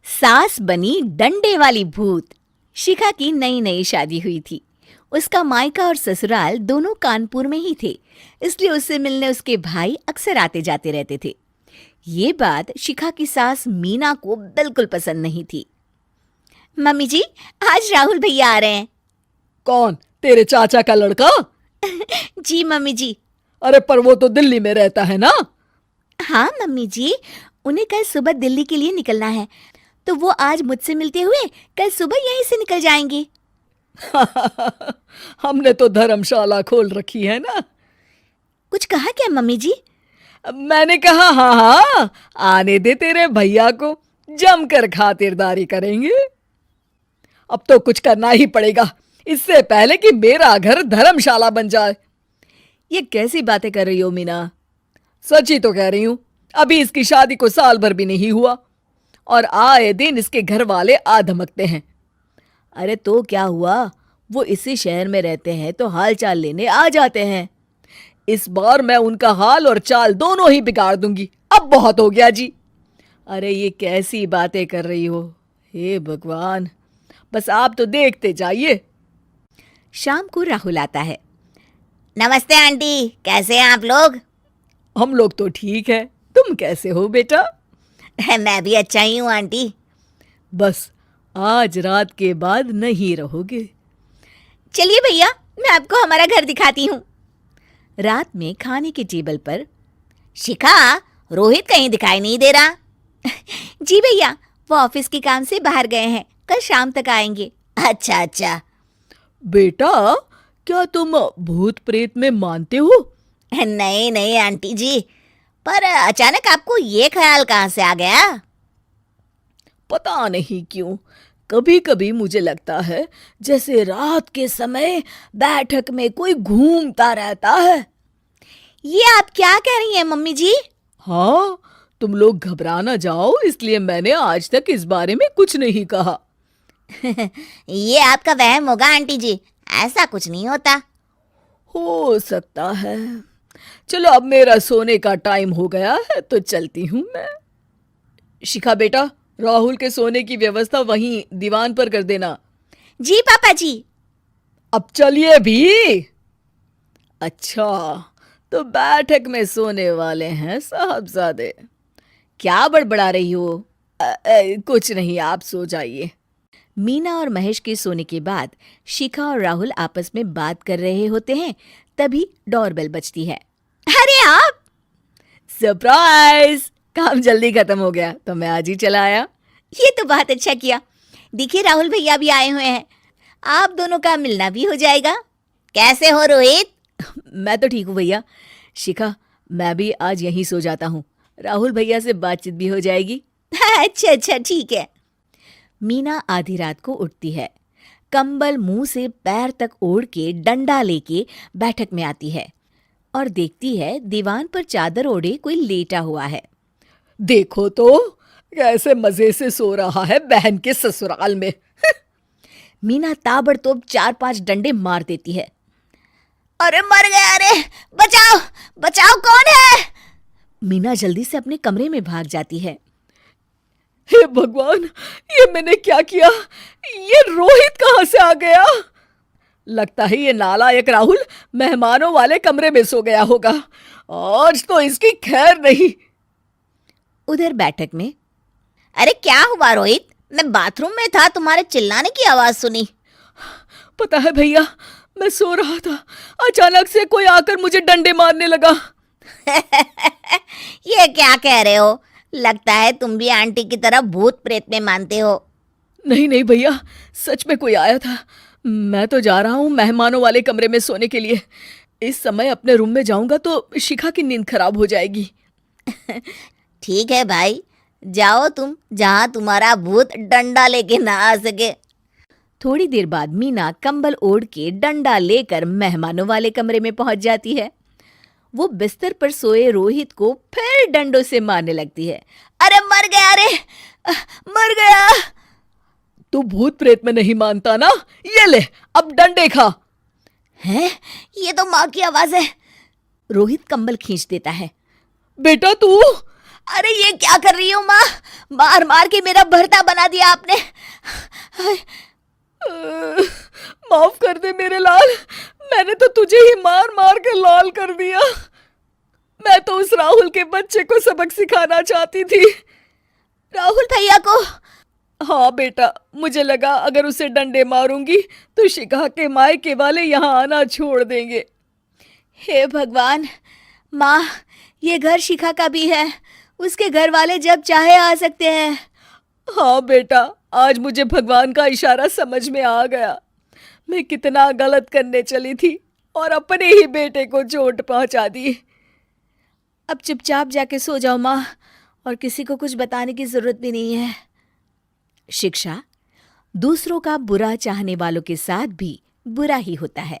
सास बनी डंडे वाली भूत। शिखा की नई नई शादी हुई थी। उसका मायका और ससुराल दोनों कानपुर में ही थे, इसलिए उससे मिलने उसके भाई अक्सर आते जाते रहते थे। ये बात शिखा की सास मीना को बिल्कुल पसंद नहीं थी। मम्मी जी, आज राहुल भैया आ रहे हैं। कौन, तेरे चाचा का लड़का? जी मम्मी जी। अरे पर वो तो दिल्ली में रहता है ना। हाँ मम्मी जी, उन्हें कल सुबह दिल्ली के लिए निकलना है, तो वो आज मुझसे मिलते हुए कल सुबह यहीं से निकल जाएंगे। हमने तो धर्मशाला खोल रखी है ना। कुछ कहा क्या मम्मी जी? मैंने कहा हाँ हाँ, आने दे तेरे भैया को, जमकर खातिरदारी करेंगे। अब तो कुछ करना ही पड़ेगा, इससे पहले कि मेरा घर धर्मशाला बन जाए। ये कैसी बातें कर रही हो मीना? सच ही तो कह रही हूं। अभी इसकी शादी को साल भर भी नहीं हुआ और आए दिन इसके घर वाले आ धमकते हैं। अरे तो क्या हुआ, वो इसी शहर में रहते हैं तो हाल चाल लेने आ जाते हैं। इस बार मैं उनका हाल और चाल दोनों ही बिगाड़ दूंगी। अब बहुत हो गया जी। अरे ये कैसी बातें कर रही हो, हे भगवान, बस आप तो देखते जाइए। शाम को राहुल आता है। नमस्ते आंटी, कैसे हैं आप लोग? हम लोग तो ठीक है, तुम कैसे हो बेटा? मैं भी अच्छा ही हूँ आंटी। बस आज रात के बाद नहीं रहोगे। चलिए भैया, मैं आपको हमारा घर दिखाती हूँ। रात में खाने के टेबल पर शिखा, रोहित कहीं दिखाई नहीं दे रहा। जी भैया, वो ऑफिस के काम से बाहर गए हैं, कल शाम तक आएंगे। अच्छा अच्छा। बेटा, क्या तुम भूत प्रेत में मानते हो? नहीं नहीं आंटी जी, पर अचानक आपको ये ख्याल कहाँ से आ गया? पता नहीं क्यों, कभी कभी मुझे लगता है जैसे रात के समय बैठक में कोई घूमता रहता है। ये आप क्या कह रही हैं मम्मी जी? हाँ, तुम लोग घबरा ना जाओ, इसलिए मैंने आज तक इस बारे में कुछ नहीं कहा। ये आपका वहम होगा आंटी जी, ऐसा कुछ नहीं होता। हो सकता है। चलो अब मेरा सोने का टाइम हो गया है तो चलती हूँ मैं। शिखा बेटा, राहुल के सोने की व्यवस्था वहीं दीवान पर कर देना। जी पापा जी। अब चलिए भी। अच्छा, तो बैठक में सोने वाले हैं साहबजादे। क्या बड़बड़ा रही हो? कुछ नहीं, आप सो जाइए। मीना और महेश के सोने के बाद शिखा और राहुल आपस में बात कर रहे होते हैं, तभी डोरबेल बजती है। अरे आप! सरप्राइज! काम जल्दी खत्म हो गया तो मैं आज ही चला आया। ये तो बहुत अच्छा किया। देखिए राहुल भैया भी आए हुए हैं, आप दोनों का मिलना भी हो जाएगा। कैसे हो रोहित? मैं तो ठीक हूँ भैया। शिखा, मैं भी आज यहीं सो जाता हूँ, राहुल भैया से बातचीत भी हो जाएगी। अच्छा अच्छा, ठीक है। मीना आधी रात को उठती है, कंबल मुंह से पैर तक ओढ़ के डंडा लेके बैठक में आती है और देखती है दीवान पर चादर ओढ़े कोई लेटा हुआ है। देखो तो कैसे मजे से सो रहा है बहन के ससुराल में। मीना ताबड़तोड़ 4-5 डंडे मार देती है। अरे मर गया, अरे बचाओ बचाओ, कौन है? मीना जल्दी से अपने कमरे में भाग जाती है। हे भगवान, ये मैंने क्या किया? ये रोहित कहाँ से आ गया? लगता है ये नालायक राहुल मेहमानों वाले कमरे में सो गया होगा। आज तो इसकी खैर नहीं। उधर बैठक में, अरे क्या हुआ रोहित? मैं बाथरूम में था, तुम्हारे चिल्लाने की आवाज सुनी। पता है भैया, मैं सो रहा था, अचानक से कोई आकर मुझे डंडे मारने लगा। ये क्या कह रहे हो? लगता है तुम भी आंटी की तरह भूत प्रेत में मानते हो। नहीं नहीं भैया, सच में कोई आया था। मैं तो जा रहा हूँ मेहमानों वाले कमरे में सोने के लिए। इस समय अपने रूम में जाऊंगा तो शिखा की नींद खराब हो जाएगी। ठीक है भाई, जाओ तुम, जहां तुम्हारा भूत डंडा लेके ना आ सके। थोड़ी देर बाद मीना कंबल ओढ़ के डंडा लेकर मेहमानों वाले कमरे में पहुंच जाती है। वो बिस्तर पर सोए रोहित को फिर डंडों से मारने लगती है। अरे मर गया, अरे मर गया। तू भूत प्रेत में नहीं मानता ना? ये ले, अब डंडे खा। हैं? ये तो माँ की आवाज है। रोहित कंबल खींच देता है। बेटा तू! अरे ये क्या कर रही हो माँ? मार मार के मेरा भरता बना दिया आपने। माफ कर दे मेरे लाल, मैंने तो तुझे ही मार मार के लाल कर दिया। मैं तो उस राहुल के बच्चे को सबक सिखाना चाहती थी। राहुल भैया को? हाँ बेटा, मुझे लगा अगर उसे डंडे मारूंगी तो शिखा के मायके वाले यहाँ आना छोड़ देंगे। हे भगवान, माँ ये घर शिखा का भी है, उसके घर वाले जब चाहे आ सकते हैं। हाँ बेटा, आज मुझे भगवान का इशारा समझ में आ गया। मैं कितना गलत करने चली थी और अपने ही बेटे को चोट पहुंचा दी। अब चुपचाप जाके सो जाओ माँ, और किसी को कुछ बताने की जरूरत भी नहीं है। शिक्षा दूसरों का बुरा चाहने वालों के साथ भी बुरा ही होता है।